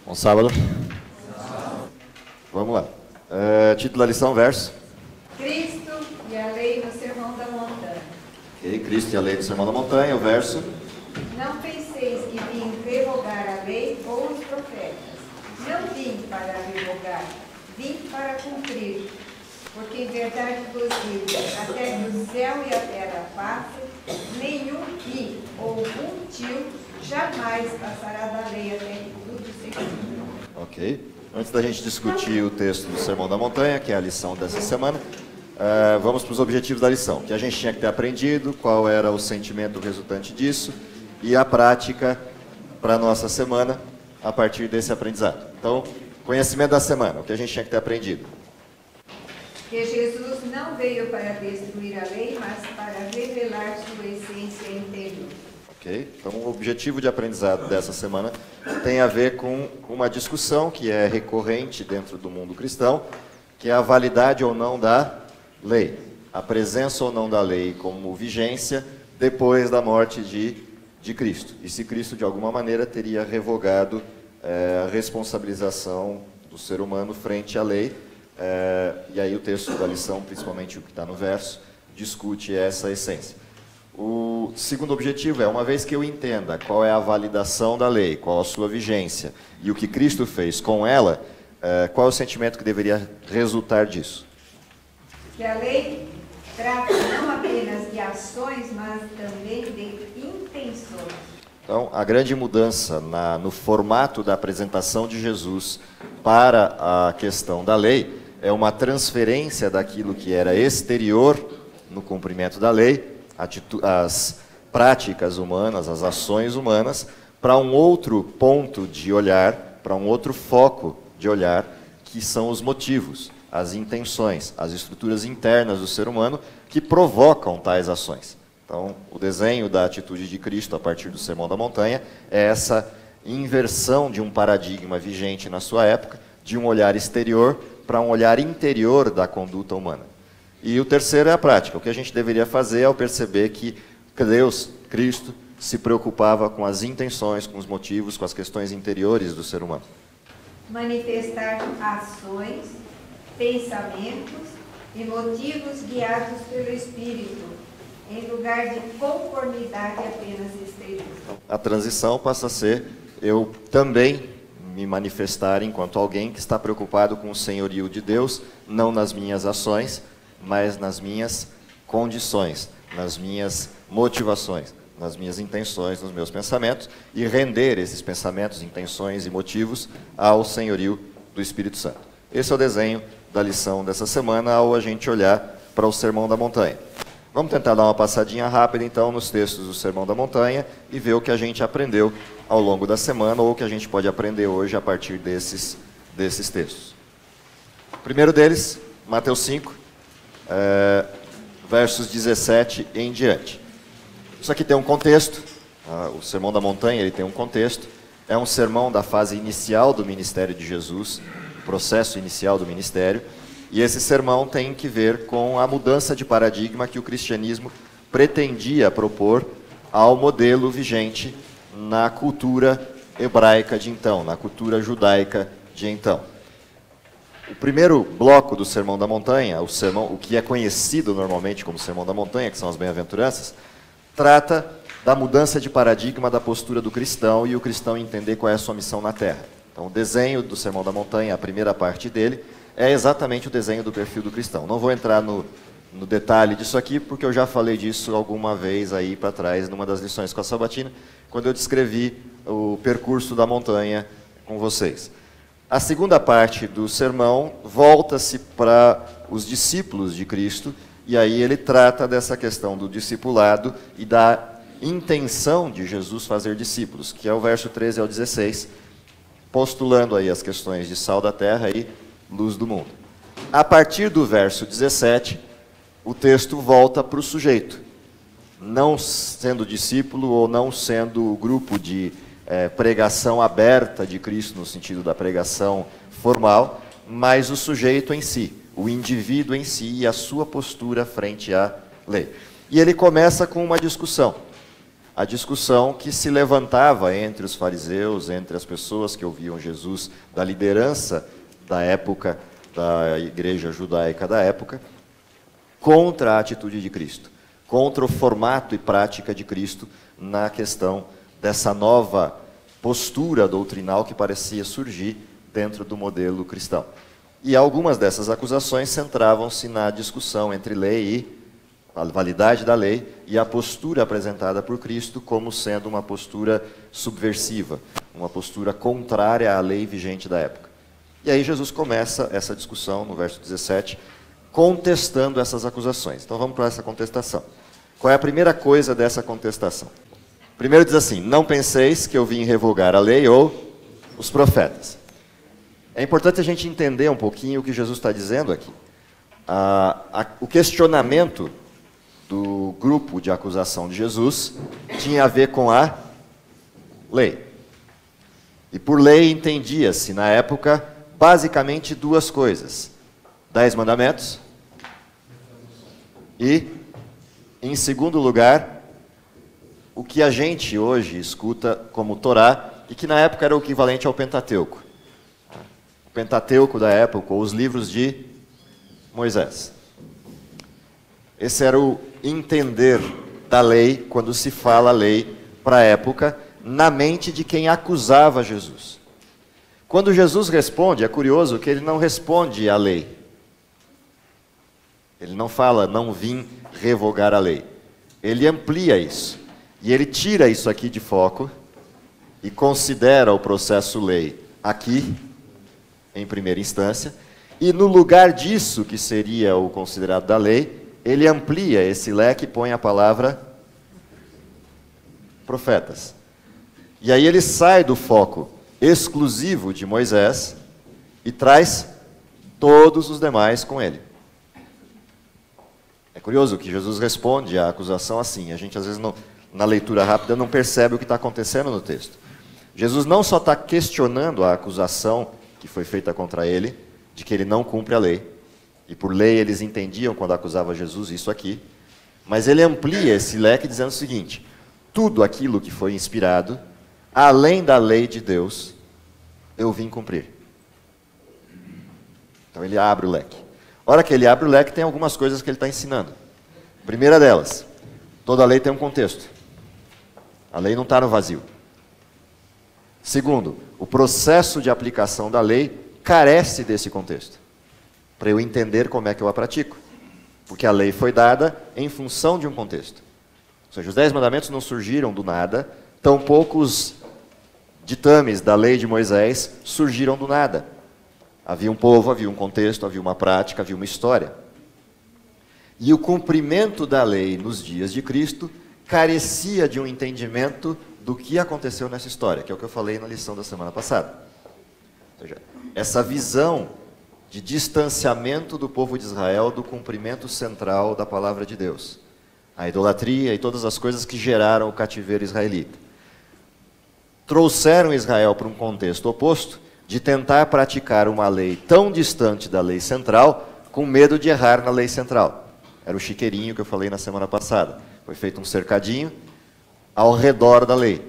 Bom sábado. Vamos lá. Título da lição, verso. Cristo e a lei no Sermão da Montanha. Ok, Cristo e a lei do Sermão da Montanha, o verso. Não penseis que vim revogar a lei ou os profetas. Não vim para revogar, vim para cumprir. Porque em verdade vos digo, até que o céu e a terra passem, nenhum i ou um tio jamais passará da lei até que tudo se cumpra. Ok. Antes da gente discutir o texto do Sermão da Montanha, que é a lição dessa semana, vamos para os objetivos da lição. O que a gente tinha que ter aprendido, qual era o sentimento resultante disso e a prática para a nossa semana a partir desse aprendizado. Então, conhecimento da semana, o que a gente tinha que ter aprendido. Que Jesus não veio para destruir a lei, mas para revelar sua essência interior. Ok? Então, o objetivo de aprendizado dessa semana tem a ver com uma discussão que é recorrente dentro do mundo cristão, que é a validade ou não da lei, a presença ou não da lei como vigência depois da morte de Cristo. E se Cristo, de alguma maneira, teria revogado a responsabilização do ser humano frente à lei. E aí o texto da lição, principalmente o que está no verso, discute essa essência. O segundo objetivo é, uma vez que eu entenda qual é a validação da lei, qual a sua vigência e o que Cristo fez com ela, qual é o sentimento que deveria resultar disso? Que a lei trata não apenas de ações, mas também de intenções. Então, a grande mudança no formato da apresentação de Jesus para a questão da lei é uma transferência daquilo que era exterior no cumprimento da lei, as práticas humanas, as ações humanas, para um outro ponto de olhar, para um outro foco de olhar, que são os motivos, as intenções, as estruturas internas do ser humano que provocam tais ações. Então, o desenho da atitude de Cristo a partir do Sermão da Montanha é essa inversão de um paradigma vigente na sua época, de um olhar exterior para um olhar interior da conduta humana. E o terceiro é a prática. O que a gente deveria fazer ao perceber que Deus, Cristo, se preocupava com as intenções, com os motivos, com as questões interiores do ser humano. Manifestar ações, pensamentos e motivos guiados pelo Espírito, em lugar de conformidade apenas exterior. A transição passa a ser eu também me manifestar enquanto alguém que está preocupado com o senhorio de Deus, não nas minhas ações, mas nas minhas condições, nas minhas motivações, nas minhas intenções, nos meus pensamentos, e render esses pensamentos, intenções e motivos ao senhorio do Espírito Santo. Esse é o desenho da lição dessa semana ao a gente olhar para o Sermão da Montanha. Vamos tentar dar uma passadinha rápida, então, nos textos do Sermão da Montanha e ver o que a gente aprendeu ao longo da semana ou o que a gente pode aprender hoje a partir desses textos. O primeiro deles, Mateus 5, versos 17 em diante. Isso aqui tem um contexto, o Sermão da Montanha ele tem um contexto, é um sermão da fase inicial do ministério de Jesus, o processo inicial do ministério, e esse sermão tem que ver com a mudança de paradigma que o cristianismo pretendia propor ao modelo vigente na cultura hebraica de então, na cultura judaica de então. O primeiro bloco do Sermão da Montanha, o que é conhecido normalmente como Sermão da Montanha, que são as bem-aventuranças, trata da mudança de paradigma da postura do cristão e o cristão entender qual é a sua missão na Terra. Então, o desenho do Sermão da Montanha, a primeira parte dele, é exatamente o desenho do perfil do cristão. Não vou entrar no detalhe disso aqui, porque eu já falei disso alguma vez aí para trás, numa das lições com a Sabatina, quando eu descrevi o percurso da montanha com vocês. A segunda parte do sermão volta-se para os discípulos de Cristo, e aí ele trata dessa questão do discipulado e da intenção de Jesus fazer discípulos, que é o verso 13 ao 16, postulando aí as questões de sal da terra e luz do mundo. A partir do verso 17, o texto volta para o sujeito, não sendo discípulo ou não sendo o grupo de pregação aberta de Cristo, no sentido da pregação formal, mas o sujeito em si, o indivíduo em si e a sua postura frente à lei. E ele começa com uma discussão. a discussão que se levantava entre os fariseus, entre as pessoas que ouviam Jesus, da liderança da época, da igreja judaica da época, contra a atitude de Cristo, contra o formato e prática de Cristo na questão dessa nova postura doutrinal que parecia surgir dentro do modelo cristão. E algumas dessas acusações centravam-se na discussão entre lei e a validade da lei e a postura apresentada por Cristo como sendo uma postura subversiva, uma postura contrária à lei vigente da época. E aí Jesus começa essa discussão no verso 17, contestando essas acusações. Então vamos para essa contestação. Qual é a primeira coisa dessa contestação? Primeiro diz assim: não penseis que eu vim revogar a lei ou os profetas. É importante a gente entender um pouquinho o que Jesus está dizendo aqui. O questionamento do grupo de acusação de Jesus tinha a ver com a lei. E por lei entendia-se, na época, basicamente duas coisas: 10 mandamentos e, em segundo lugar, o que a gente hoje escuta como Torá, e que na época era o equivalente ao Pentateuco. O Pentateuco da época, ou os livros de Moisés. Esse era o entender da lei, quando se fala lei para a época, na mente de quem acusava Jesus. Quando Jesus responde, é curioso que ele não responde à lei. Ele não fala, não vim revogar a lei. Ele amplia isso. E ele tira isso aqui de foco e considera o processo lei aqui, em primeira instância, e no lugar disso, que seria o considerado da lei, ele amplia esse leque e põe a palavra profetas. E aí ele sai do foco exclusivo de Moisés e traz todos os demais com ele. É curioso que Jesus responde à acusação assim. A gente às vezes na leitura rápida não percebe o que está acontecendo no texto. Jesus não só está questionando a acusação que foi feita contra ele, de que ele não cumpre a lei, e por lei eles entendiam quando acusava Jesus isso aqui, mas ele amplia esse leque dizendo o seguinte: tudo aquilo que foi inspirado, além da lei de Deus, eu vim cumprir. Então ele abre o leque. A hora que ele abre o leque, tem algumas coisas que ele está ensinando. Primeira delas, toda lei tem um contexto. A lei não está no vazio. Segundo, o processo de aplicação da lei carece desse contexto, para eu entender como é que eu a pratico. Porque a lei foi dada em função de um contexto. Ou seja, os 10 mandamentos não surgiram do nada, tampouco os ditames da lei de Moisés surgiram do nada. Havia um povo, havia um contexto, havia uma prática, havia uma história. E o cumprimento da lei nos dias de Cristo carecia de um entendimento do que aconteceu nessa história, que é o que eu falei na lição da semana passada. Ou seja, essa visão de distanciamento do povo de Israel do cumprimento central da palavra de Deus. A idolatria e todas as coisas que geraram o cativeiro israelita. Trouxeram Israel para um contexto oposto, de tentar praticar uma lei tão distante da lei central, com medo de errar na lei central. Era o chiqueirinho que eu falei na semana passada. Foi feito um cercadinho ao redor da lei.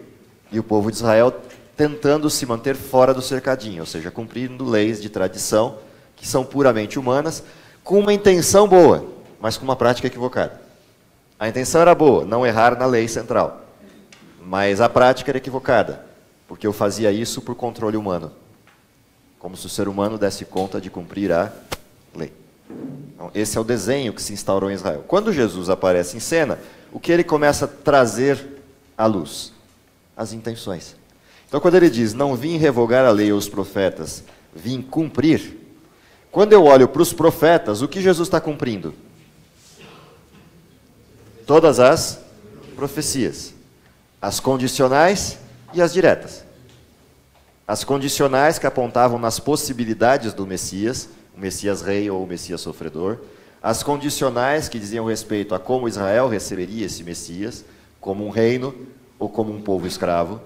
E o povo de Israel tentando se manter fora do cercadinho, ou seja, cumprindo leis de tradição, que são puramente humanas, com uma intenção boa, mas com uma prática equivocada. A intenção era boa, não errar na lei central. Mas a prática era equivocada, porque eu fazia isso por controle humano. Como se o ser humano desse conta de cumprir a lei. Então, esse é o desenho que se instaurou em Israel. Quando Jesus aparece em cena, o que ele começa a trazer à luz? As intenções. Então, quando ele diz, não vim revogar a lei ou os profetas, vim cumprir. Quando eu olho para os profetas, o que Jesus está cumprindo? Todas as profecias. As condicionais e as diretas. As condicionais que apontavam nas possibilidades do Messias, o Messias rei ou o Messias sofredor. As condicionais que diziam respeito a como Israel receberia esse Messias, como um reino ou como um povo escravo,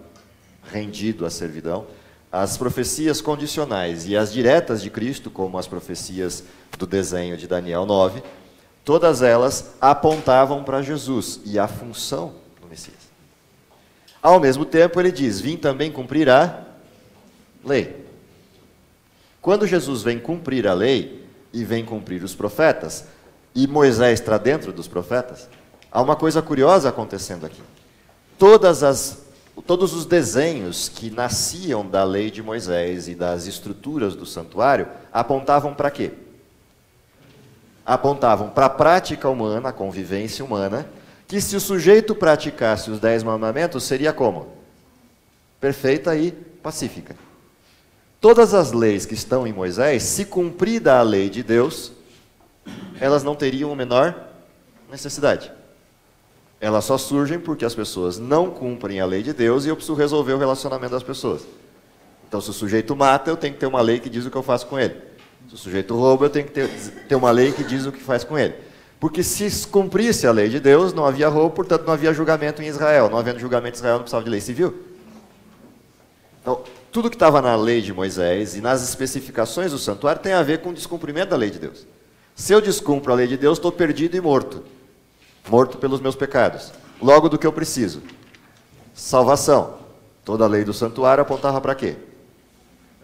rendido à servidão. As profecias condicionais e as diretas de Cristo, como as profecias do desenho de Daniel 9, todas elas apontavam para Jesus e a função do Messias. Ao mesmo tempo, ele diz, vim também cumprir a lei. Quando Jesus vem cumprir a lei e vem cumprir os profetas, e Moisés está dentro dos profetas, há uma coisa curiosa acontecendo aqui. Todos os desenhos que nasciam da lei de Moisés e das estruturas do santuário apontavam para quê? Apontavam para a prática humana, a convivência humana, que se o sujeito praticasse os 10 mandamentos, seria como? Perfeita e pacífica. Todas as leis que estão em Moisés, se cumprida a lei de Deus, elas não teriam a menor necessidade. Elas só surgem porque as pessoas não cumprem a lei de Deus e eu preciso resolver o relacionamento das pessoas. Então, se o sujeito mata, eu tenho que ter uma lei que diz o que eu faço com ele. Se o sujeito rouba, eu tenho que ter uma lei que diz o que faz com ele. Porque se cumprisse a lei de Deus, não havia roubo, portanto não havia julgamento em Israel. Não havendo julgamento em Israel, não precisava de lei civil. Então, tudo que estava na lei de Moisés e nas especificações do santuário tem a ver com o descumprimento da lei de Deus. Se eu descumpro a lei de Deus, estou perdido e morto. Morto pelos meus pecados. Logo do que eu preciso. Salvação. Toda a lei do santuário apontava para quê?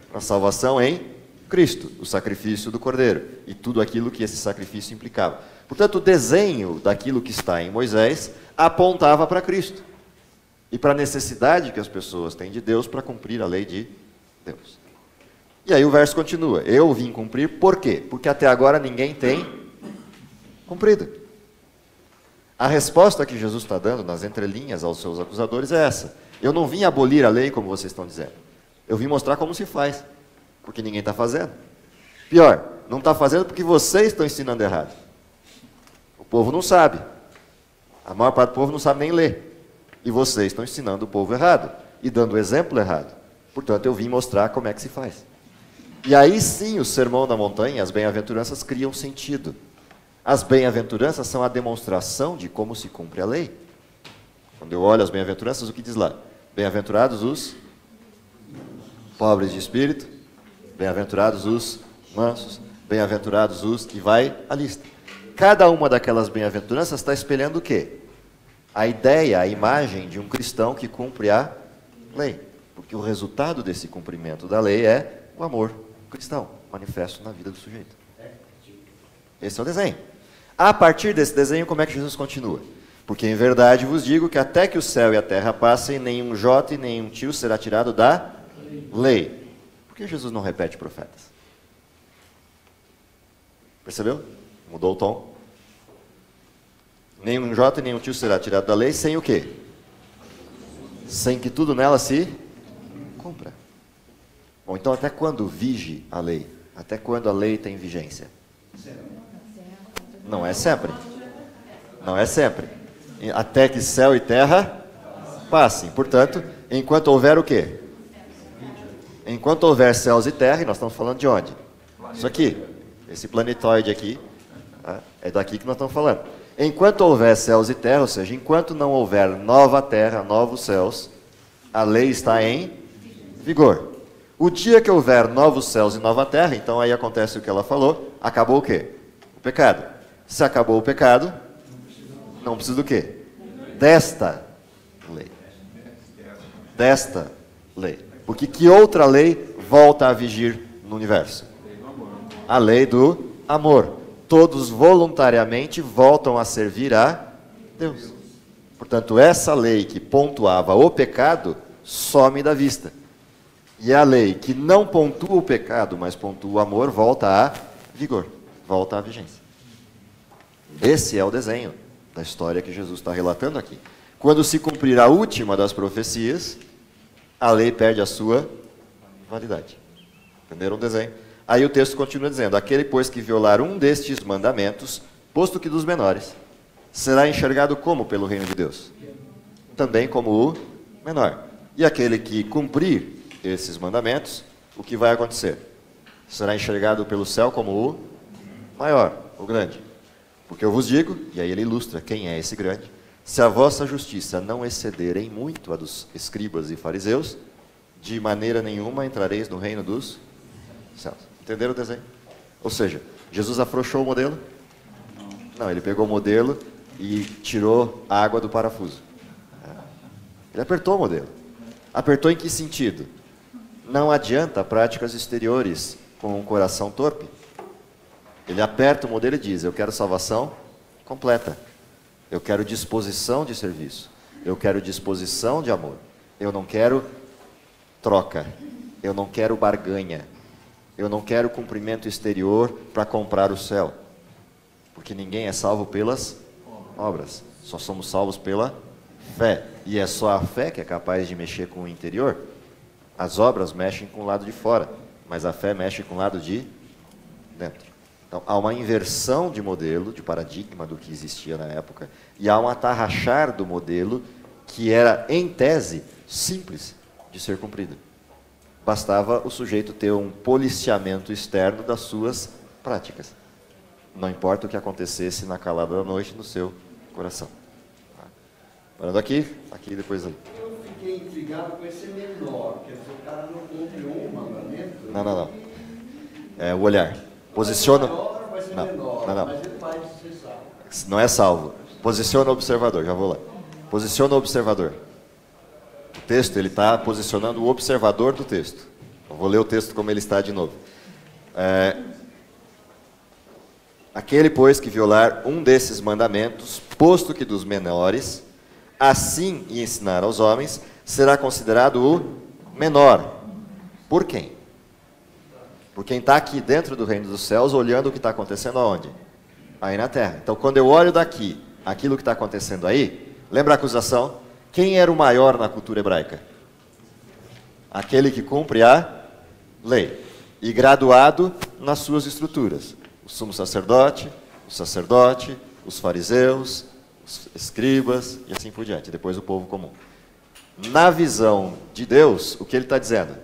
Para a salvação em Cristo, o sacrifício do Cordeiro. E tudo aquilo que esse sacrifício implicava. Portanto, o desenho daquilo que está em Moisés apontava para Cristo. E para a necessidade que as pessoas têm de Deus para cumprir a lei de Deus. E aí o verso continua. Eu vim cumprir por quê? Porque até agora ninguém tem cumprido. A resposta que Jesus está dando nas entrelinhas aos seus acusadores é essa. Eu não vim abolir a lei, como vocês estão dizendo. Eu vim mostrar como se faz. Porque ninguém está fazendo. Pior, não está fazendo porque vocês estão ensinando errado. O povo não sabe. A maior parte do povo não sabe nem ler. E vocês estão ensinando o povo errado. E dando o exemplo errado. Portanto, eu vim mostrar como é que se faz. E aí sim, o Sermão da Montanha, as bem-aventuranças criam sentido. As bem-aventuranças são a demonstração de como se cumpre a lei. Quando eu olho as bem-aventuranças, o que diz lá? Bem-aventurados os pobres de espírito, bem-aventurados os mansos, bem-aventurados os... E vai a lista. Cada uma daquelas bem-aventuranças está espelhando o quê? A ideia, a imagem de um cristão que cumpre a lei. Porque o resultado desse cumprimento da lei é o amor cristão, manifesto na vida do sujeito. Esse é o desenho. A partir desse desenho, como é que Jesus continua? Porque em verdade vos digo que até que o céu e a terra passem, nenhum jota e nenhum tio será tirado da lei. Por que Jesus não repete profetas? Percebeu? Mudou o tom. Nenhum jota e nenhum tio será tirado da lei, sem o quê? Sem que tudo nela se cumpra. Bom, então até quando vige a lei? Até quando a lei tem vigência? Não é sempre. Não é sempre. Até que céu e terra passem. Portanto, enquanto houver o quê? Enquanto houver céus e terra, e nós estamos falando de onde? Isso aqui. Esse planetoide aqui, tá? É daqui que nós estamos falando. Enquanto houver céus e terra, ou seja, enquanto não houver nova terra, novos céus, a lei está em vigor. O dia que houver novos céus e nova terra, então aí acontece o que ela falou, acabou o quê? O pecado. Se acabou o pecado, não precisa do quê? Desta lei. Desta lei. Porque que outra lei volta a vigir no universo? A lei do amor. Todos voluntariamente voltam a servir a Deus. Portanto, essa lei que pontuava o pecado some da vista. E a lei que não pontua o pecado, mas pontua o amor, volta a vigor, volta à vigência. Esse é o desenho da história que Jesus está relatando aqui. Quando se cumprir a última das profecias, a lei perde a sua validade. Entenderam o desenho? Aí o texto continua dizendo, aquele, pois, que violar um destes mandamentos, posto que dos menores, será enxergado como pelo reino de Deus? Também como o menor. E aquele que cumprir esses mandamentos, o que vai acontecer? Será enxergado pelo céu como o maior, o grande. Porque eu vos digo, e aí ele ilustra quem é esse grande, se a vossa justiça não exceder em muito a dos escribas e fariseus, de maneira nenhuma entrareis no reino dos céus. Entenderam o desenho? Ou seja, Jesus afrouxou o modelo? Não, ele pegou o modelo e tirou a água do parafuso. Ele apertou o modelo. Apertou em que sentido? Não adianta práticas exteriores com um coração torpe. Ele aperta o modelo e diz, eu quero salvação completa. Eu quero disposição de serviço. Eu quero disposição de amor. Eu não quero troca. Eu não quero barganha. Eu não quero cumprimento exterior para comprar o céu. Porque ninguém é salvo pelas obras. Só somos salvos pela fé. E é só a fé que é capaz de mexer com o interior. As obras mexem com o lado de fora. Mas a fé mexe com o lado de dentro. Então, há uma inversão de modelo, de paradigma do que existia na época, e há um atarrachar do modelo que era, em tese, simples de ser cumprido. Bastava o sujeito ter um policiamento externo das suas práticas. Não importa o que acontecesse na calada da noite no seu coração. Parando aqui depois ali. Eu fiquei intrigado com esse menor, quer dizer, o cara não cumpre um mandamento? Não. É o olhar. Posiciona. Vai ser menor, mas ele vai ser salvo. Não é salvo. Posiciona o observador, já vou lá. Posiciona o observador. O texto, ele está posicionando o observador do texto. Eu vou ler o texto como ele está de novo. Aquele, pois, que violar um desses mandamentos, posto que dos menores, assim e ensinar aos homens, será considerado o menor. Por quem? Por quem está aqui dentro do reino dos céus, olhando o que está acontecendo aonde? Aí na terra. Então, quando eu olho daqui, aquilo que está acontecendo aí, lembra a acusação? Quem era o maior na cultura hebraica? Aquele que cumpre a lei. E graduado nas suas estruturas. O sumo sacerdote, os fariseus, os escribas e assim por diante. Depois o povo comum. Na visão de Deus, o que ele está dizendo?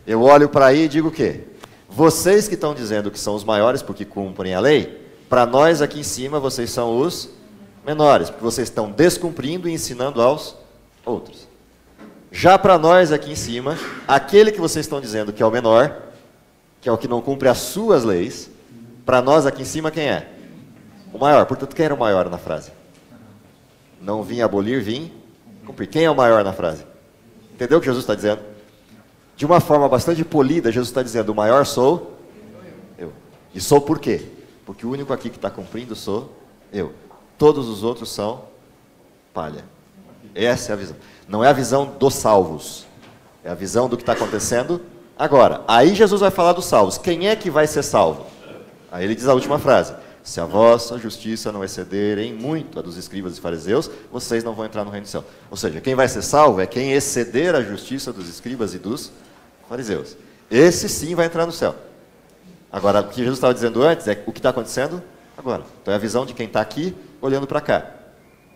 Eu olho para aí e digo o quê? Vocês que estão dizendo que são os maiores porque cumprem a lei, para nós aqui em cima vocês são os menores, porque vocês estão descumprindo e ensinando aos outros. Já para nós aqui em cima, aquele que vocês estão dizendo que é o menor, que é o que não cumpre as suas leis, para nós aqui em cima quem é? O maior. Portanto, quem era o maior na frase? Não vim abolir, vim cumprir. Quem é o maior na frase? Entendeu o que Jesus está dizendo? De uma forma bastante polida, Jesus está dizendo, o maior sou eu. E sou por quê? Porque o único aqui que está cumprindo sou eu. Todos os outros são palha. Essa é a visão. Não é a visão dos salvos. É a visão do que está acontecendo agora. Aí Jesus vai falar dos salvos. Quem é que vai ser salvo? Aí ele diz a última frase. Se a vossa justiça não exceder em muito a dos escribas e fariseus, vocês não vão entrar no reino do céu. Ou seja, quem vai ser salvo é quem exceder a justiça dos escribas e dos fariseus. Esse sim vai entrar no céu. Agora, o que Jesus estava dizendo antes é o que está acontecendo agora. Então é a visão de quem está aqui olhando para cá.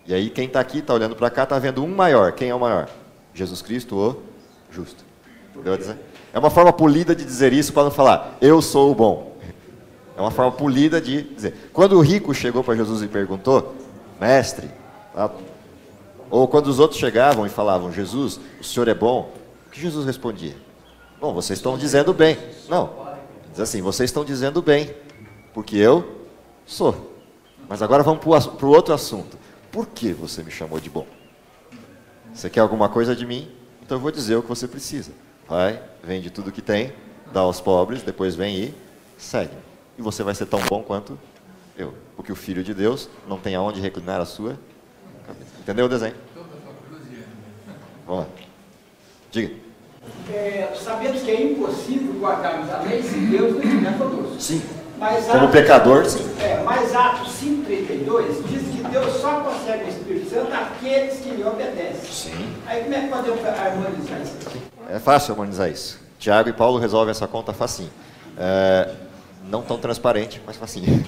E aí quem está aqui, está olhando para cá, está vendo um maior. Quem é o maior? Jesus Cristo, o justo. Entendeu a dizer? É uma forma polida de dizer isso para não falar, eu sou o bom. É uma forma polida de dizer. Quando o rico chegou para Jesus e perguntou, mestre, tá? Ou quando os outros chegavam e falavam, Jesus, o senhor é bom, o que Jesus respondia? Bom, vocês estão dizendo bem. Não, diz assim, vocês estão dizendo bem, porque eu sou. Mas agora vamos para o outro assunto. Por que você me chamou de bom? Você quer alguma coisa de mim? Então eu vou dizer o que você precisa. Vai, vende tudo que tem, dá aos pobres, depois vem e segue. E você vai ser tão bom quanto eu. Porque o Filho de Deus não tem aonde reclinar a sua cabeça. Entendeu o desenho? Vamos lá. Diga. Sabemos que é impossível guardarmos a lei se Deus não estiver conosco. Sim. Mas como Atos, pecador, sim. Mas Atos 5,32 diz que Deus só consegue o Espírito Santo àqueles que lhe obedecem. Sim. Aí como é que podemos harmonizar isso? É fácil harmonizar isso. Tiago e Paulo resolvem essa conta facinho. Não tão transparente, mas facinho.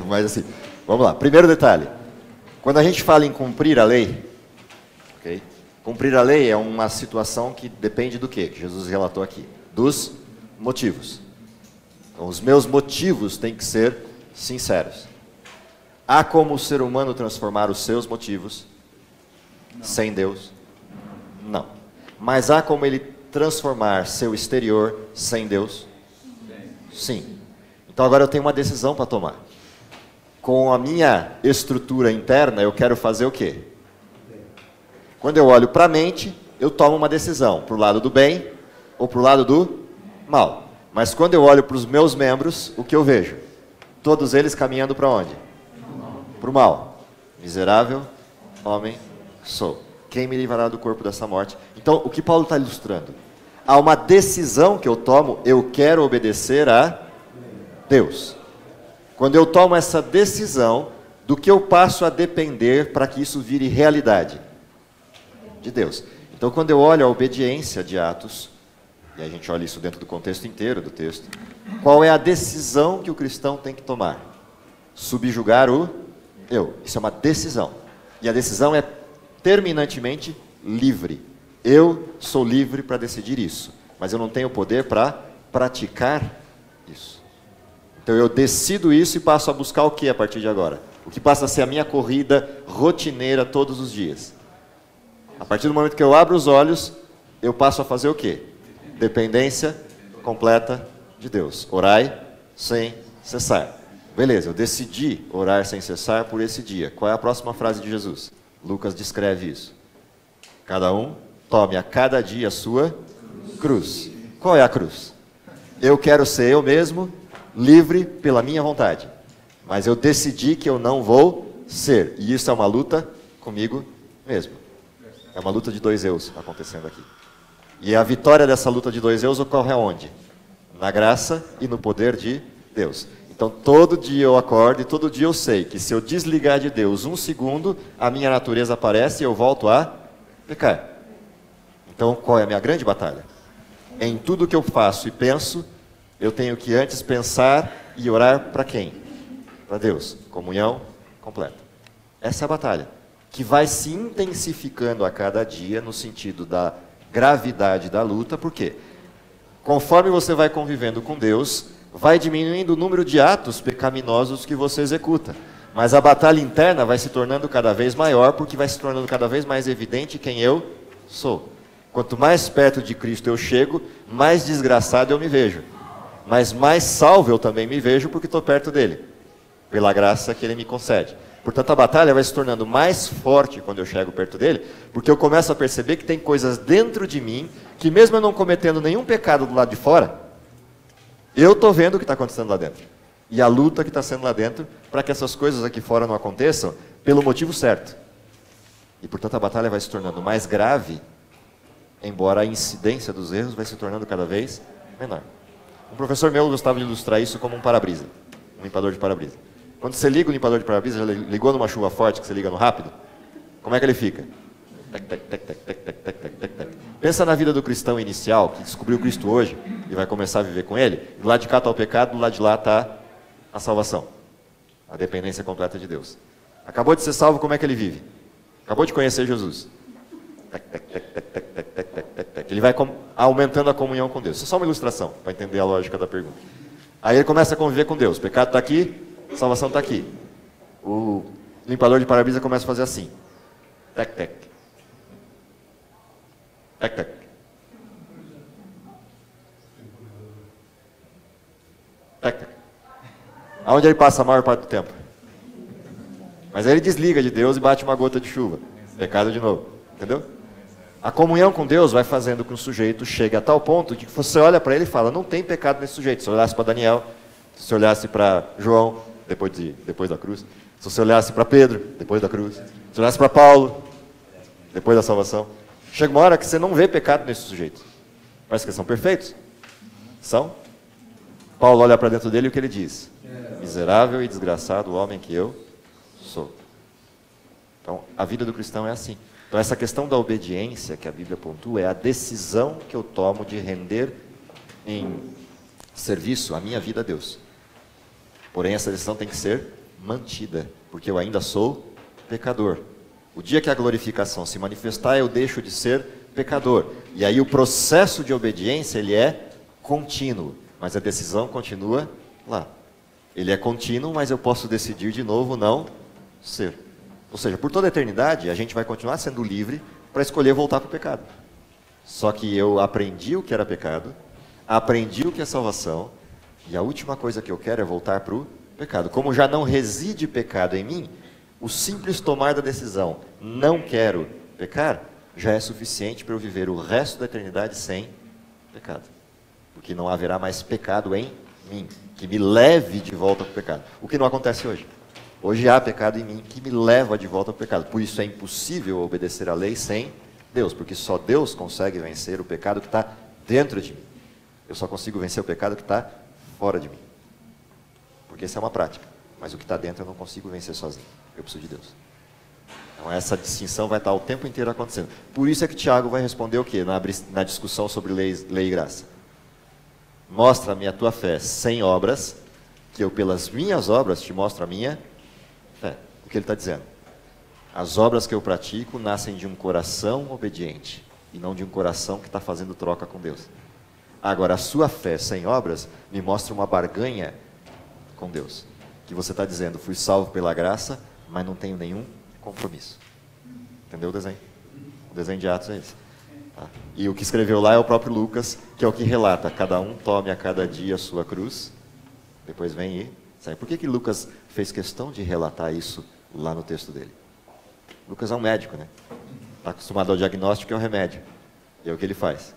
Mas assim, vamos lá. Primeiro detalhe. Quando a gente fala em cumprir a lei, okay? Cumprir a lei é uma situação que depende do quê? Que Jesus relatou aqui. Dos motivos. Então, os meus motivos têm que ser sinceros. Há como o ser humano transformar os seus motivos sem Deus? Não. Mas há como ele transformar seu exterior sem Deus? Sim. Então agora eu tenho uma decisão para tomar. Com a minha estrutura interna, eu quero fazer o quê? Quando eu olho para a mente, eu tomo uma decisão, para o lado do bem ou para o lado do mal. Mas quando eu olho para os meus membros, o que eu vejo? Todos eles caminhando para onde? Para o mal. Miserável homem sou. Quem me livrará do corpo dessa morte? Então, o que Paulo está ilustrando? Há uma decisão que eu tomo, eu quero obedecer a Deus. Quando eu tomo essa decisão, do que eu passo a depender para que isso vire realidade? De Deus. Então, quando eu olho a obediência de Atos, e a gente olha isso dentro do contexto inteiro do texto, qual é a decisão que o cristão tem que tomar? Subjugar o eu. Isso é uma decisão. E a decisão é terminantemente livre. Eu sou livre para decidir isso, mas eu não tenho poder para praticar isso. Então eu decido isso e passo a buscar o que a partir de agora? O que passa a ser a minha corrida rotineira todos os dias. A partir do momento que eu abro os olhos, eu passo a fazer o quê? Dependência completa de Deus. Orai sem cessar. Beleza, eu decidi orar sem cessar por esse dia. Qual é a próxima frase de Jesus? Lucas descreve isso. Cada um tome a cada dia a sua cruz. Qual é a cruz? Eu quero ser eu mesmo, livre pela minha vontade. Mas eu decidi que eu não vou ser. E isso é uma luta comigo mesmo. É uma luta de dois eus acontecendo aqui. E a vitória dessa luta de dois eus ocorre aonde? Na graça e no poder de Deus. Então todo dia eu acordo e todo dia eu sei que se eu desligar de Deus um segundo, a minha natureza aparece e eu volto a pecar. Então qual é a minha grande batalha? Em tudo que eu faço e penso, eu tenho que antes pensar e orar para quem? Para Deus. Comunhão completa. Essa é a batalha, que vai se intensificando a cada dia no sentido da gravidade da luta. Por quê? Conforme você vai convivendo com Deus, vai diminuindo o número de atos pecaminosos que você executa. Mas a batalha interna vai se tornando cada vez maior, porque vai se tornando cada vez mais evidente quem eu sou. Quanto mais perto de Cristo eu chego, mais desgraçado eu me vejo. Mas mais salvo eu também me vejo, porque estou perto dele, pela graça que ele me concede. Portanto, a batalha vai se tornando mais forte quando eu chego perto dele, porque eu começo a perceber que tem coisas dentro de mim, que mesmo eu não cometendo nenhum pecado do lado de fora, eu estou vendo o que está acontecendo lá dentro. E a luta que está sendo lá dentro, para que essas coisas aqui fora não aconteçam, pelo motivo certo. E, portanto, a batalha vai se tornando mais grave, embora a incidência dos erros vai se tornando cada vez menor. Um professor meu gostava de ilustrar isso como um para-brisa, um limpador de para-brisa. Quando você liga o limpador de para-brisa, já ligou numa chuva forte, que você liga no rápido, como é que ele fica? Tec, tec, tec, tec, tec, tec, tec, tec, tec, tec. Pensa na vida do cristão inicial, que descobriu Cristo hoje e vai começar a viver com ele. Do lado de cá está o pecado, do lado de lá está a salvação, a dependência completa de Deus. Acabou de ser salvo, como é que ele vive? Acabou de conhecer Jesus. Tec, tec, tec, tec, tec, tec, tec, tec, tec, tec. Ele vai aumentando a comunhão com Deus. Isso é só uma ilustração, para entender a lógica da pergunta. Aí ele começa a conviver com Deus. O pecado está aqui, a salvação está aqui. O limpador de para-brisa começa a fazer assim. Tec, tec. Tec, tec. Tec, tec. Aonde ele passa a maior parte do tempo? Mas aí ele desliga de Deus e bate uma gota de chuva. Pecado de novo. Entendeu? A comunhão com Deus vai fazendo com que o sujeito chegue a tal ponto de que você olha para ele e fala, não tem pecado nesse sujeito. Se você olhasse para Daniel, se você olhasse para João, depois da cruz, se você olhasse para Pedro, depois da cruz, se você olhasse para Paulo, depois da salvação, chega uma hora que você não vê pecado nesse sujeito. Parece que eles são perfeitos. São. Paulo olha para dentro dele e o que ele diz? Miserável e desgraçado o homem que eu sou. Então, a vida do cristão é assim. Então, essa questão da obediência que a Bíblia pontua é a decisão que eu tomo de render em serviço a minha vida a Deus. Porém, essa decisão tem que ser mantida, porque eu ainda sou pecador. O dia que a glorificação se manifestar, eu deixo de ser pecador. E aí o processo de obediência, ele é contínuo, mas a decisão continua lá. Ele é contínuo, mas eu posso decidir de novo não ser. Ou seja, por toda a eternidade, a gente vai continuar sendo livre para escolher voltar para o pecado. Só que eu aprendi o que era pecado, aprendi o que é salvação, e a última coisa que eu quero é voltar para o pecado. Como já não reside pecado em mim, o simples tomar da decisão, não quero pecar, já é suficiente para eu viver o resto da eternidade sem pecado. Porque não haverá mais pecado em mim, que me leve de volta para o pecado. O que não acontece hoje. Hoje há pecado em mim que me leva de volta ao pecado. Por isso é impossível obedecer à lei sem Deus, porque só Deus consegue vencer o pecado que está dentro de mim. Eu só consigo vencer o pecado que está fora de mim. Porque essa é uma prática. Mas o que está dentro eu não consigo vencer sozinho. Eu preciso de Deus. Então essa distinção vai estar o tempo inteiro acontecendo. Por isso é que Tiago vai responder o quê? Na discussão sobre lei e graça. Mostra-me a tua fé sem obras, que eu pelas minhas obras te mostro a minha fé. O que ele está dizendo? As obras que eu pratico nascem de um coração obediente e não de um coração que está fazendo troca com Deus. Agora, a sua fé sem obras me mostra uma barganha com Deus. Que você está dizendo, fui salvo pela graça, mas não tenho nenhum compromisso. Entendeu o desenho? O desenho de Atos é esse. Tá? E o que escreveu lá é o próprio Lucas, que é o que relata, cada um tome a cada dia a sua cruz, depois vem e sai. Por que Lucas fez questão de relatar isso lá no texto dele? Lucas é um médico, né? Está acostumado ao diagnóstico e ao remédio. E é o que ele faz.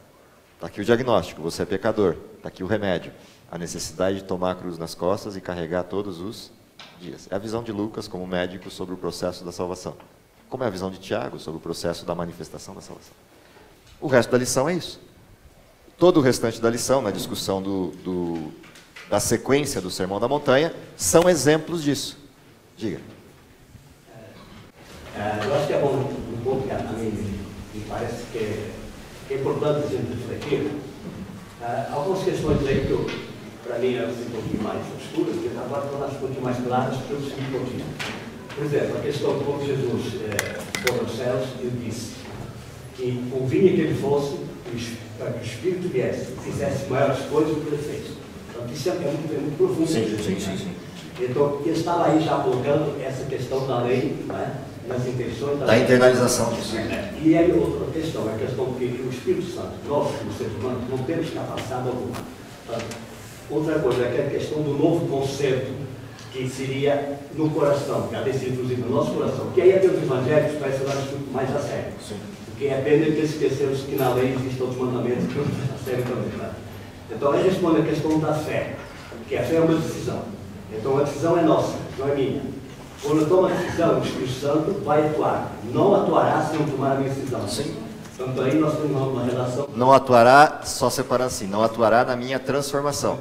Está aqui o diagnóstico, você é pecador. Está aqui o remédio. A necessidade de tomar a cruz nas costas e carregar todos os dias. É a visão de Lucas como médico sobre o processo da salvação. Como é a visão de Tiago sobre o processo da manifestação da salvação. O resto da lição é isso. Todo o restante da lição, na discussão da sequência do Sermão da Montanha, são exemplos disso. Diga. Eu acho que é bom um ponto que a mim me parece que é importante a gente refletir. Algumas questões aí que para mim eram um pouquinho mais obscuras, que agora tornaram-se um pouquinho mais claras pelo seguinte motivo. Por exemplo, a questão de como Jesus foi aos céus, ele disse que convinha que ele fosse para que o Espírito viesse e fizesse maiores coisas do que ele fez. Então, isso é muito profundo. Sim. Então, ele estava aí já colocando essa questão da lei, né, nas intenções da internalização disso. E aí outra questão, a questão que o Espírito Santo, nós, como seres humanos, não temos capacidade alguma. Outra coisa é a questão do novo conceito, que seria no coração, que há de ser introduzido no nosso coração, que aí até os evangélicos parecem levar isso mais a sério. Sim. Porque é pena que esquecemos que na lei existem outros mandamentos que não a sério também. Né? Então aí responde a questão da fé, que a fé é uma decisão. Então a decisão é nossa, não é minha. Quando eu tomo a decisão, o Espírito Santo vai atuar. Não atuará se não tomar a minha decisão. Sim. Então aí nós temos uma relação. Não atuará, só separando assim, não atuará na minha transformação.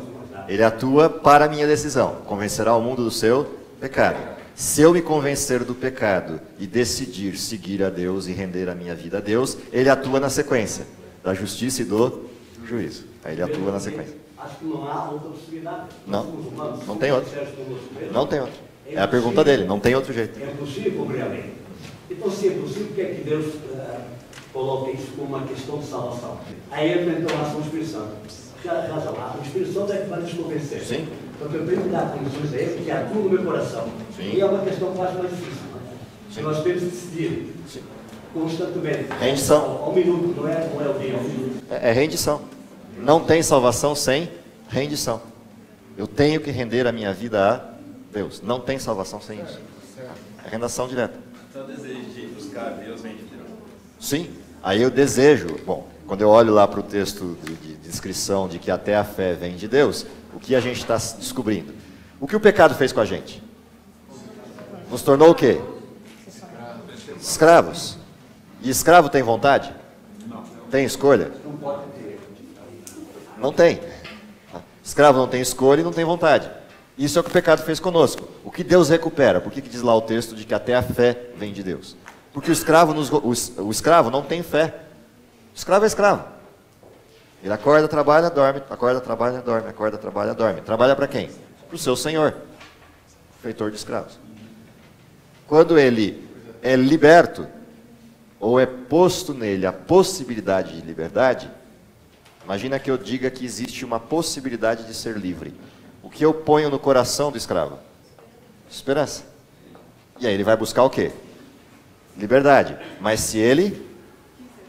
Ele atua para a minha decisão. Convencerá o mundo do seu pecado. Se eu me convencer do pecado e decidir seguir a Deus e render a minha vida a Deus, ele atua na sequência da justiça e do juízo. Aí ele atua na sequência. Acho que não há outra possibilidade. Não tem outra. Não tem outra. É a pergunta dele, não tem outro jeito. É possível cumprir a lei. Então, se é possível, por que é que Deus coloca isso como uma questão de salvação? Aí entra então a ação do Espírito Santo. Já lá, o Espírito Santo é que vai nos convencer. Sim. Então, eu tenho que dar condições a ele que atua no meu coração. Sim. E é uma questão quase mais difícil. Sim. Nós temos que decidir. Sim. Constantemente. Rendição. Ao minuto, não é o dia, ao minuto. É rendição. Não tem salvação sem rendição. Eu tenho que render a minha vida a Deus. Não tem salvação sem isso. É rendição direta. Então o desejo de buscar Deus vem de Deus. Sim. Aí eu desejo, bom, quando eu olho lá para o texto de descrição de que até a fé vem de Deus, o que a gente está descobrindo? O que o pecado fez com a gente? Nos tornou o quê? Escravos. E escravo tem vontade? Tem escolha? Não tem. Escravo não tem escolha e não tem vontade. Isso é o que o pecado fez conosco. O que Deus recupera? Por que diz lá o texto de que até a fé vem de Deus? Porque o escravo não tem fé. O escravo é escravo. Ele acorda, trabalha, dorme. Acorda, trabalha, dorme. Acorda, trabalha, dorme. Trabalha para quem? Para o seu senhor. Feitor de escravos. Quando ele é liberto, ou é posto nele a possibilidade de liberdade, imagina que eu diga que existe uma possibilidade de ser livre. O que eu ponho no coração do escravo? Esperança. E aí ele vai buscar o quê? Liberdade. Mas se ele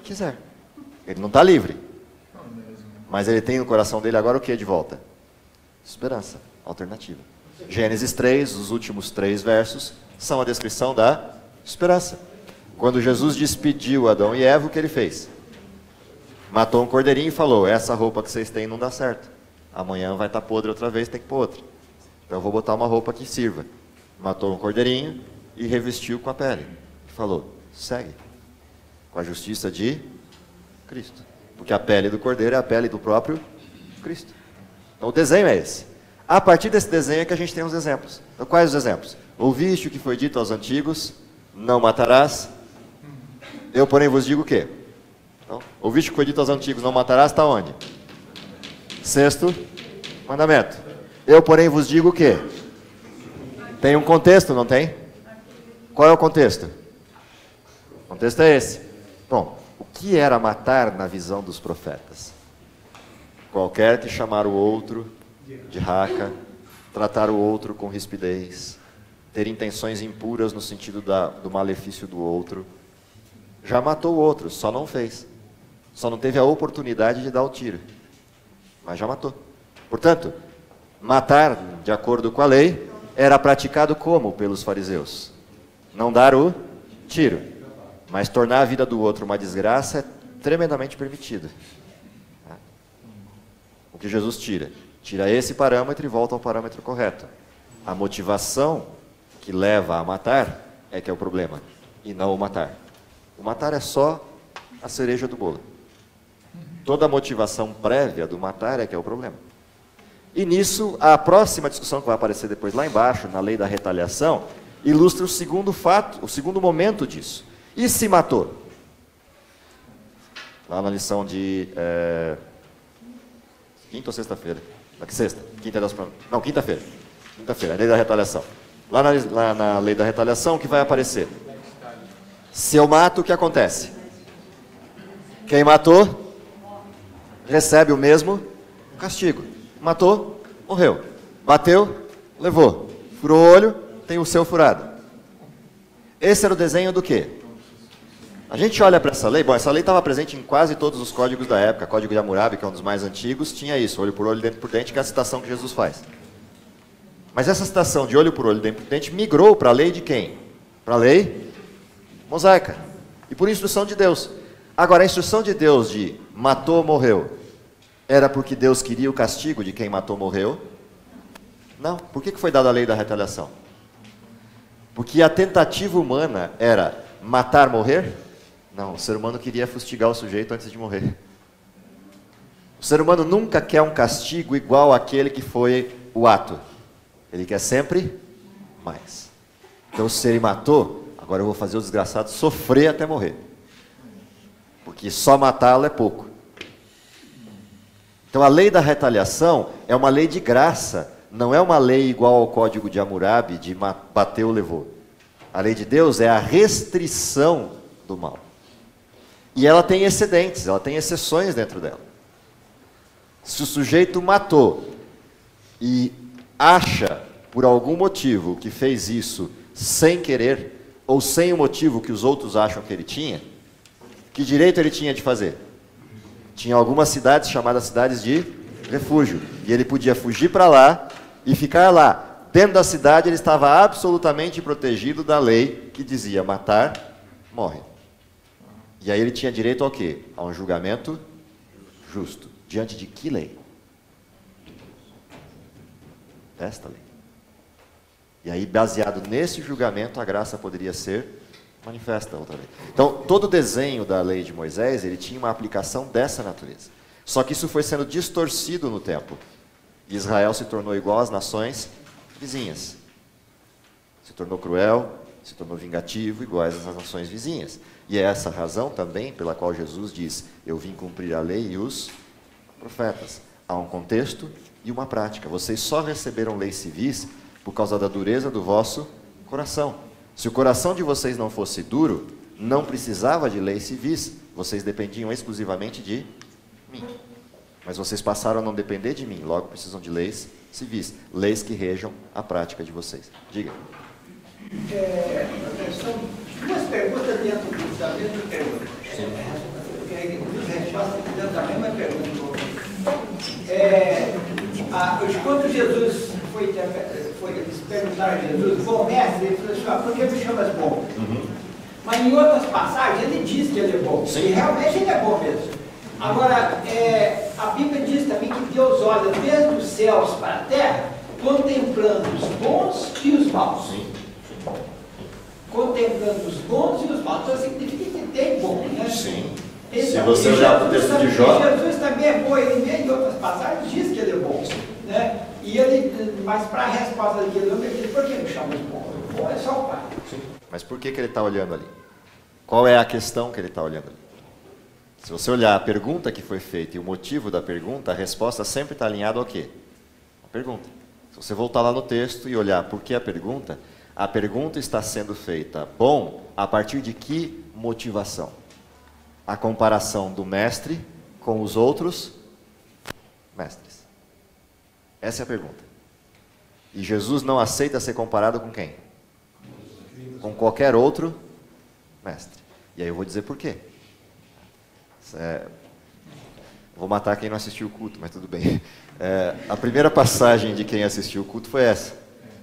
quiser. Ele não está livre. Mas ele tem no coração dele agora o que de volta? Esperança. Alternativa. Gênesis 3, os últimos 3 versos, são a descrição da esperança. Quando Jesus despediu Adão e Eva, o que ele fez? Matou um cordeirinho e falou, essa roupa que vocês têm não dá certo. Amanhã vai estar podre outra vez, tem que pôr outra. Então eu vou botar uma roupa que sirva. Matou um cordeirinho e revestiu com a pele. E falou, segue. Com a justiça de Cristo. Porque a pele do cordeiro é a pele do próprio Cristo. Então o desenho é esse. A partir desse desenho é que a gente tem os exemplos. Então quais os exemplos? Ouviste o que foi dito aos antigos, não matarás. Eu, porém, vos digo o quê? Então, ouviste o que foi dito aos antigos, não matarás, está onde? Sexto mandamento. Eu, porém, vos digo o quê? Tem um contexto, não tem? Qual é o contexto? O contexto é esse. Bom, o que era matar na visão dos profetas? Qualquer que chamar o outro de raca, tratar o outro com rispidez, ter intenções impuras no sentido do malefício do outro, já matou o outro, só não fez. Só não teve a oportunidade de dar o tiro. Mas já matou. Portanto, matar, de acordo com a lei, era praticado como pelos fariseus? Não dar o tiro. Mas tornar a vida do outro uma desgraça é tremendamente permitido. O que Jesus tira? Tira esse parâmetro e volta ao parâmetro correto. A motivação que leva a matar é que é o problema, e não o matar. O matar é só a cereja do bolo. Toda a motivação prévia do matar é que é o problema. E nisso, a próxima discussão que vai aparecer depois lá embaixo, na lei da retaliação, ilustra o segundo fato, o segundo momento disso. E se matou? Lá na lição de quinta ou sexta-feira? Que sexta? Não, quinta-feira. Quinta-feira, a lei da retaliação. Lá na lei da retaliação, o que vai aparecer? Se eu mato, o que acontece? Quem matou, recebe o mesmo castigo. Matou, morreu. Bateu, levou. Furou o olho, tem o seu furado. Esse era o desenho do quê? A gente olha para essa lei, bom, essa lei estava presente em quase todos os códigos da época. Código de Hammurabi, que é um dos mais antigos, tinha isso, olho por olho, dente por dente, que é a citação que Jesus faz. Mas essa citação de olho por olho, dente por dente, migrou para a lei de quem? Para a lei mosaica. E por instrução de Deus. Agora, a instrução de Deus de matou, morreu, era porque Deus queria o castigo de quem matou, morreu? Não. Por que foi dada a lei da retaliação? Porque a tentativa humana era matar, morrer? Não, o ser humano queria fustigar o sujeito antes de morrer. O ser humano nunca quer um castigo igual àquele que foi o ato. Ele quer sempre mais. Então, se ele matou, agora eu vou fazer o desgraçado sofrer até morrer. Porque só matá-lo é pouco. Então, a lei da retaliação é uma lei de graça. Não é uma lei igual ao código de Hammurabi, de bateu, levou. A lei de Deus é a restrição do mal. E ela tem excedentes, ela tem exceções dentro dela. Se o sujeito matou e acha, por algum motivo, que fez isso sem querer, ou sem o motivo que os outros acham que ele tinha, que direito ele tinha de fazer? Tinha algumas cidades chamadas cidades de refúgio. E ele podia fugir para lá e ficar lá. Dentro da cidade ele estava absolutamente protegido da lei que dizia matar, morre. E aí ele tinha direito ao quê? A um julgamento justo. Diante de que lei? Esta lei. E aí, baseado nesse julgamento, a graça poderia ser manifesta outra lei. Então, todo o desenho da lei de Moisés, ele tinha uma aplicação dessa natureza. Só que isso foi sendo distorcido no tempo. E Israel se tornou igual às nações vizinhas. Se tornou cruel, se tornou vingativo, iguais às nações vizinhas. E é essa razão também pela qual Jesus diz, eu vim cumprir a lei e os profetas. Há um contexto e uma prática. Vocês só receberam leis civis por causa da dureza do vosso coração. Se o coração de vocês não fosse duro, não precisava de leis civis. Vocês dependiam exclusivamente de mim. Mas vocês passaram a não depender de mim, logo precisam de leis civis. Leis que rejam a prática de vocês. Diga. São duas perguntas dentro da mesma pergunta. Resposta dentro da mesma pergunta. Quando Jesus eles perguntaram a Jesus, bom mestre, ele falou assim, por que me chamas bom? Mas em outras passagens ele diz que ele é bom. Sim. E realmente ele é bom mesmo. Agora, a Bíblia diz também que Deus olha desde os céus para a terra, contemplando os bons e os maus. Sim. Contemplando os bons e os maus. Então significa que tem bom, né? Sim. Então, Se você olhar para o texto de Jó... Jesus também é bom, ele em outras passagens diz que ele é bom. Né? E ele, mas para a resposta dele, ele diz, por que ele chama de bom? O bom é só o Pai. Sim. Mas por que ele está olhando ali? Qual é a questão que ele está olhando ali? Se você olhar a pergunta que foi feita e o motivo da pergunta, a resposta sempre está alinhada ao quê? A pergunta. Se você voltar lá no texto e olhar por que a pergunta está sendo feita, bom, a partir de que motivação? A comparação do mestre com os outros mestres. Essa é a pergunta. E Jesus não aceita ser comparado com quem? Com qualquer outro mestre. E aí eu vou dizer por quê. Vou matar quem não assistiu o culto, mas tudo bem. A primeira passagem de quem assistiu o culto foi essa.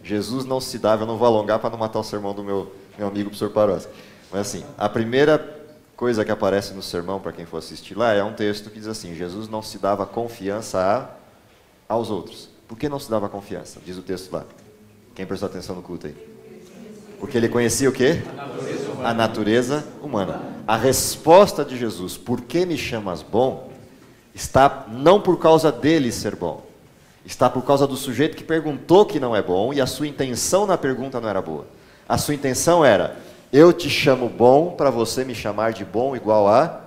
Jesus não se dava, eu não vou alongar para não matar o sermão do meu amigo professor Paroski. Mas assim, a primeira coisa que aparece no sermão, para quem for assistir lá, é um texto que diz assim, Jesus não se dava confiança aos outros. Por que não se dava confiança? Diz o texto lá. Quem prestou atenção no culto aí? Porque ele conhecia o quê? A natureza humana. A resposta de Jesus, por que me chamas bom, está não por causa dele ser bom. Está por causa do sujeito que perguntou que não é bom e a sua intenção na pergunta não era boa. A sua intenção era, eu te chamo bom para você me chamar de bom igual a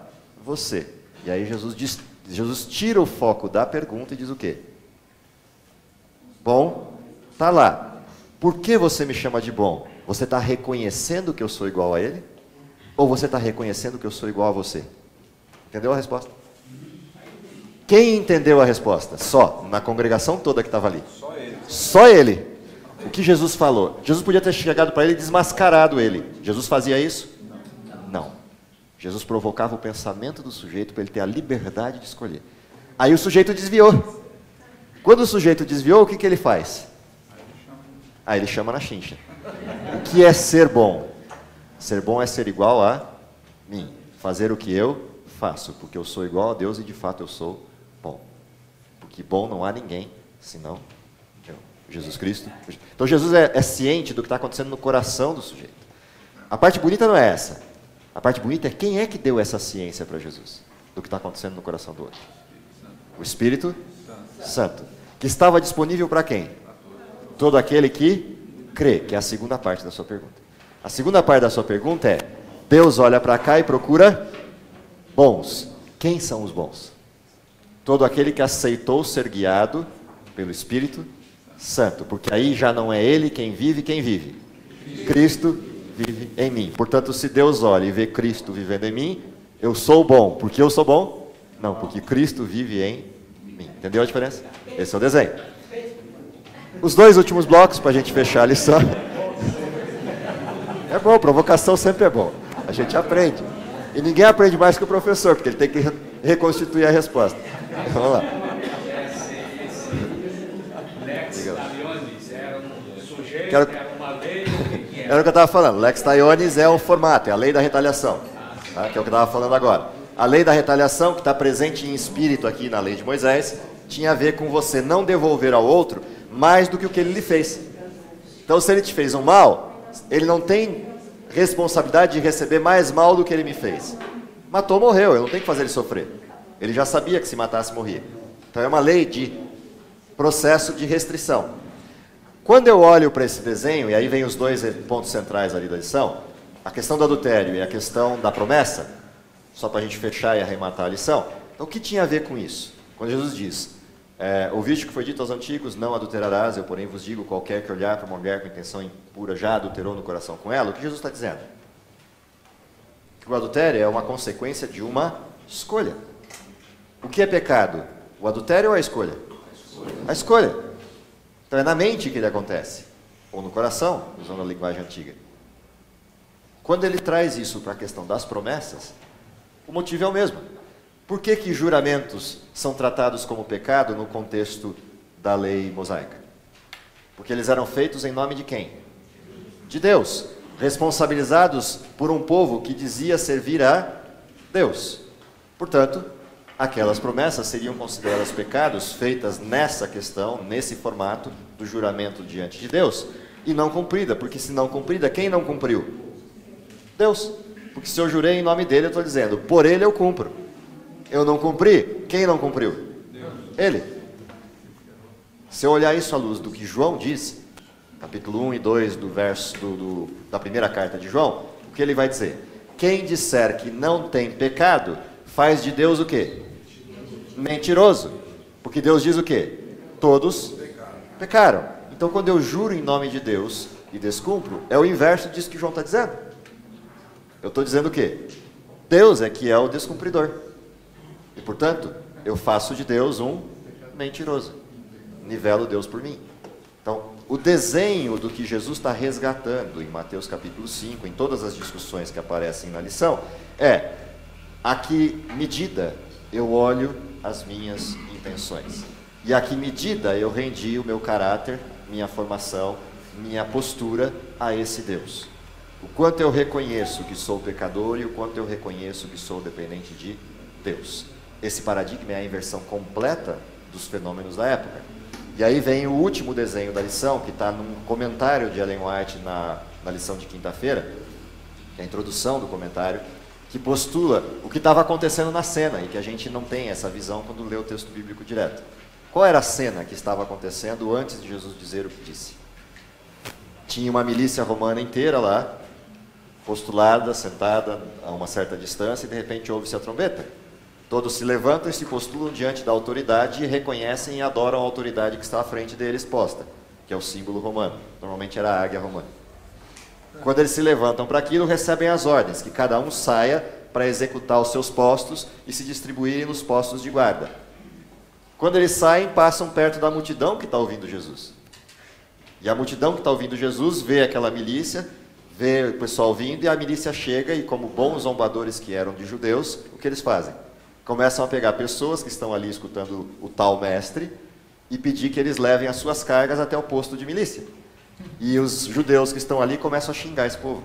você. E aí Jesus tira o foco da pergunta e diz o quê? Bom, tá lá. Por que você me chama de bom? Você está reconhecendo que eu sou igual a ele? Ou você está reconhecendo que eu sou igual a você? Entendeu a resposta? Quem entendeu a resposta? Só, na congregação toda que estava ali. Só ele. Só ele. O que Jesus falou? Jesus podia ter chegado para ele e desmascarado ele. Jesus fazia isso? Não. Jesus provocava o pensamento do sujeito para ele ter a liberdade de escolher. Aí o sujeito desviou. Quando o sujeito desviou, o que ele faz? Aí ele chama na chincha. O que é ser bom? Ser bom é ser igual a mim. Fazer o que eu faço, porque eu sou igual a Deus e de fato eu sou bom. Porque bom não há ninguém, senão eu. Jesus Cristo. Então Jesus é ciente do que está acontecendo no coração do sujeito. A parte bonita não é essa. A parte bonita é quem é que deu essa ciência para Jesus, do que está acontecendo no coração do outro. O Espírito Santo. Que estava disponível para quem? Todo aquele que crê, que é a segunda parte da sua pergunta. A segunda parte da sua pergunta é, Deus olha para cá e procura bons. Quem são os bons? Todo aquele que aceitou ser guiado pelo Espírito Santo, porque aí já não é ele quem vive, Cristo vive em mim. Portanto, se Deus olha e vê Cristo vivendo em mim, eu sou bom. Por que eu sou bom? Não, porque Cristo vive em mim. Entendeu a diferença? Esse é o desenho. Os dois últimos blocos, para a gente fechar a lição. É bom, provocação sempre é bom. A gente aprende. E ninguém aprende mais que o professor, porque ele tem que reconstituir a resposta. Vamos lá. Lex talionis era um sujeito, Quero... era uma lei, Era o que eu estava falando. Lex talionis é o formato, é a lei da retaliação. Tá? Que é o que eu estava falando agora. A lei da retaliação, que está presente em espírito aqui na lei de Moisés, tinha a ver com você não devolver ao outro mais do que o que ele lhe fez. Então, se ele te fez um mal, ele não tem responsabilidade de receber mais mal do que ele me fez. Matou, morreu, eu não tenho que fazer ele sofrer. Ele já sabia que se matasse, morria. Então, é uma lei de processo de restrição. Quando eu olho para esse desenho, e aí vem os dois pontos centrais ali da lição, a questão do adultério e a questão da promessa, só para a gente fechar e arrematar a lição. Então, o que tinha a ver com isso? Quando Jesus diz, ouviste o que foi dito aos antigos, não adulterarás, eu porém vos digo, qualquer que olhar para uma mulher com intenção impura já adulterou no coração com ela. O que Jesus está dizendo? Que o adultério é uma consequência de uma escolha. O que é pecado? O adultério ou a escolha? A escolha. Então é na mente que ele acontece, ou no coração, usando a linguagem antiga. Quando ele traz isso para a questão das promessas, o motivo é o mesmo. Por que que juramentos são tratados como pecado no contexto da lei mosaica? Porque eles eram feitos em nome de quem? De Deus. responsabilizados por um povo que dizia servir a Deus. Portanto, aquelas promessas seriam consideradas pecados feitas nessa questão, nesse formato do juramento diante de Deus, e não cumprida, porque se não cumprida, quem não cumpriu? Deus. Porque se eu jurei em nome dele, eu estou dizendo, por ele eu cumpro. Eu não cumpri, quem não cumpriu? Ele. Se eu olhar isso à luz do que João disse, capítulo 1 e 2 do verso da primeira carta de João, o que ele vai dizer? Quem disser que não tem pecado, faz de Deus o quê? Mentiroso. Porque Deus diz o quê? Todos pecaram. Então, quando eu juro em nome de Deus e descumpro, é o inverso disso que João está dizendo. Eu estou dizendo o quê? Deus é que é o descumpridor. E, portanto, eu faço de Deus um mentiroso. Nivelo Deus por mim. Então, o desenho do que Jesus está resgatando em Mateus capítulo 5, em todas as discussões que aparecem na lição, é a que medida eu olho as minhas intenções. E a que medida eu rendi o meu caráter, minha formação, minha postura a esse Deus. O quanto eu reconheço que sou pecador e o quanto eu reconheço que sou dependente de Deus. Esse paradigma é a inversão completa dos fenômenos da época. E aí vem o último desenho da lição, que está num comentário de Ellen White na lição de quinta-feira, que é a introdução do comentário, que postula o que estava acontecendo na cena, e que a gente não tem essa visão quando lê o texto bíblico direto. Qual era a cena que estava acontecendo antes de Jesus dizer o que disse? Tinha uma milícia romana inteira lá, postulada, sentada a uma certa distância, e de repente ouve-se a trombeta. Todos se levantam e se postulam diante da autoridade e reconhecem e adoram a autoridade que está à frente deles posta, que é o símbolo romano. Normalmente era a águia romana. Quando eles se levantam para aquilo, recebem as ordens, que cada um saia para executar os seus postos e se distribuírem nos postos de guarda. Quando eles saem, passam perto da multidão que está ouvindo Jesus. E a multidão que está ouvindo Jesus vê aquela milícia, vê o pessoal vindo, e a milícia chega, e como bons zombadores que eram de judeus, o que eles fazem? Começam a pegar pessoas que estão ali escutando o tal mestre e pedir que eles levem as suas cargas até o posto de milícia. E os judeus que estão ali começam a xingar esse povo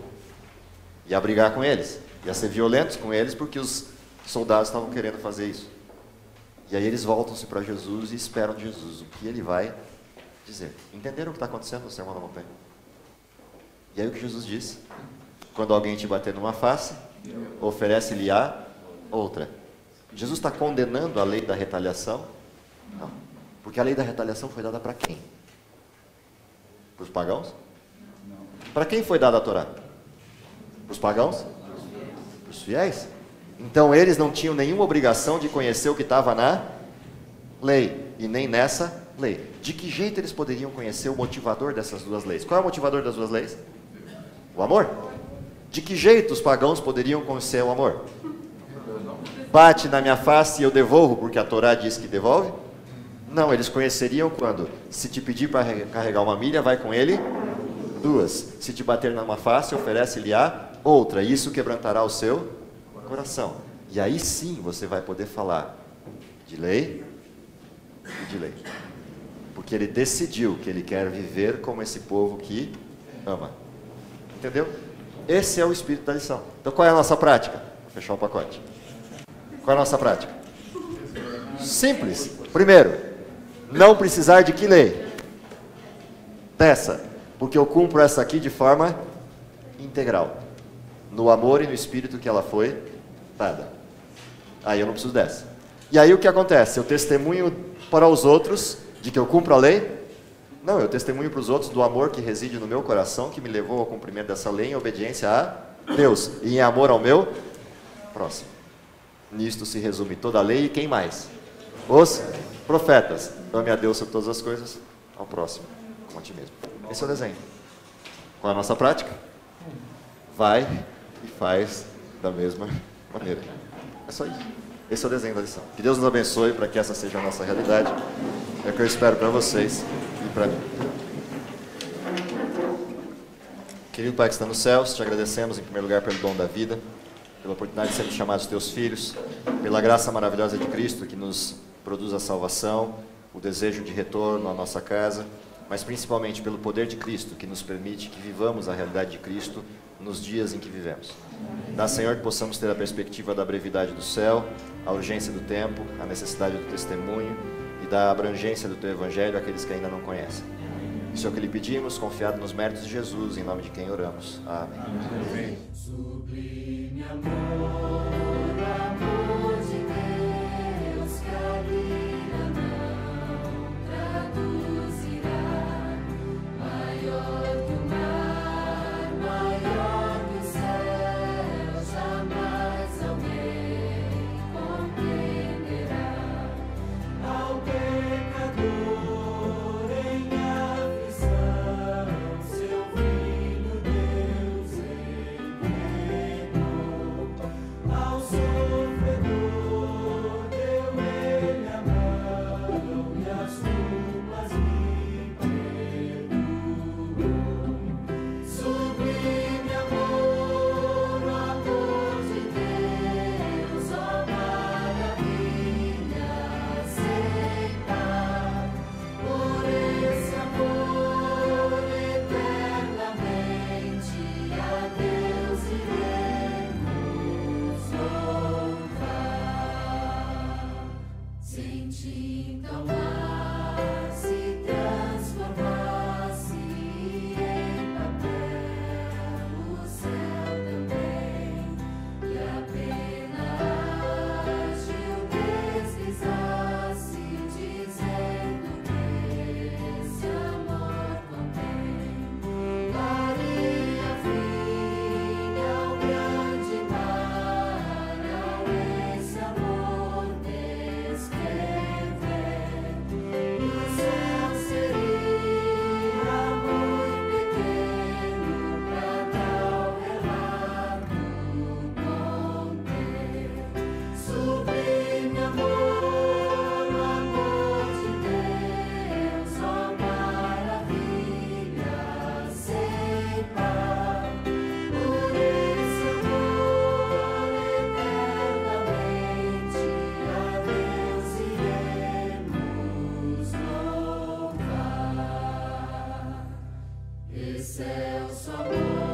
e a brigar com eles, e a ser violentos com eles, porque os soldados estavam querendo fazer isso. E aí eles voltam-se para Jesus e esperam de Jesus o que ele vai dizer. Entenderam o que está acontecendo no Sermão da Montanha? E aí o que Jesus disse? Quando alguém te bater numa face, oferece-lhe a outra. Jesus está condenando a lei da retaliação? Não. Porque a lei da retaliação foi dada para quem? Para os pagãos? Para quem foi dada a Torá? Para os pagãos? Para os fiéis? Então eles não tinham nenhuma obrigação de conhecer o que estava na lei, e nem nessa lei. De que jeito eles poderiam conhecer o motivador dessas duas leis? Qual é o motivador das duas leis? O amor. De que jeito os pagãos poderiam conhecer o amor? Bate na minha face e eu devolvo, porque a Torá diz que devolve? Não, eles conheceriam quando, se te pedir para carregar uma milha, vai com ele 2. Se te bater numa face, oferece-lhe a outra. Isso quebrantará o seu coração. E aí sim você vai poder falar de lei e de lei. Porque ele decidiu que ele quer viver como esse povo que ama. Entendeu? Esse é o espírito da lição. Então qual é a nossa prática? Vou fechar o pacote. Qual é a nossa prática? Simples. Primeiro, não precisar de que lei? Dessa. Porque eu cumpro essa aqui de forma integral. No amor e no espírito que ela foi dada. Aí eu não preciso dessa. E aí o que acontece? Eu testemunho para os outros de que eu cumpro a lei? Não, eu testemunho para os outros do amor que reside no meu coração, que me levou ao cumprimento dessa lei em obediência a Deus e em amor ao meu próximo. Nisto se resume toda a lei e quem mais? Os profetas. Ame a Deus sobre todas as coisas, ao próximo, como a ti mesmo. Esse é o desenho. Qual é a nossa prática? Vai e faz da mesma maneira. É só isso. Esse é o desenho da lição. Que Deus nos abençoe para que essa seja a nossa realidade. É o que eu espero para vocês e para mim. Querido Pai que está nos céus, te agradecemos em primeiro lugar pelo dom da vida, pela oportunidade de sermos chamados teus filhos, pela graça maravilhosa de Cristo que nos produz a salvação, o desejo de retorno à nossa casa, mas principalmente pelo poder de Cristo, que nos permite que vivamos a realidade de Cristo nos dias em que vivemos. Dá, Senhor, que possamos ter a perspectiva da brevidade do céu, a urgência do tempo, a necessidade do testemunho e da abrangência do Teu Evangelho àqueles que ainda não conhecem. Isso é o que lhe pedimos, confiado nos méritos de Jesus, em nome de quem oramos. Amém. Amém. Sublime amor, amor de Deus, que a vida não traduzirá. Maior que o mar, maior que o céu, jamais alguém compreenderá. Ao pecador Esse é o sabor.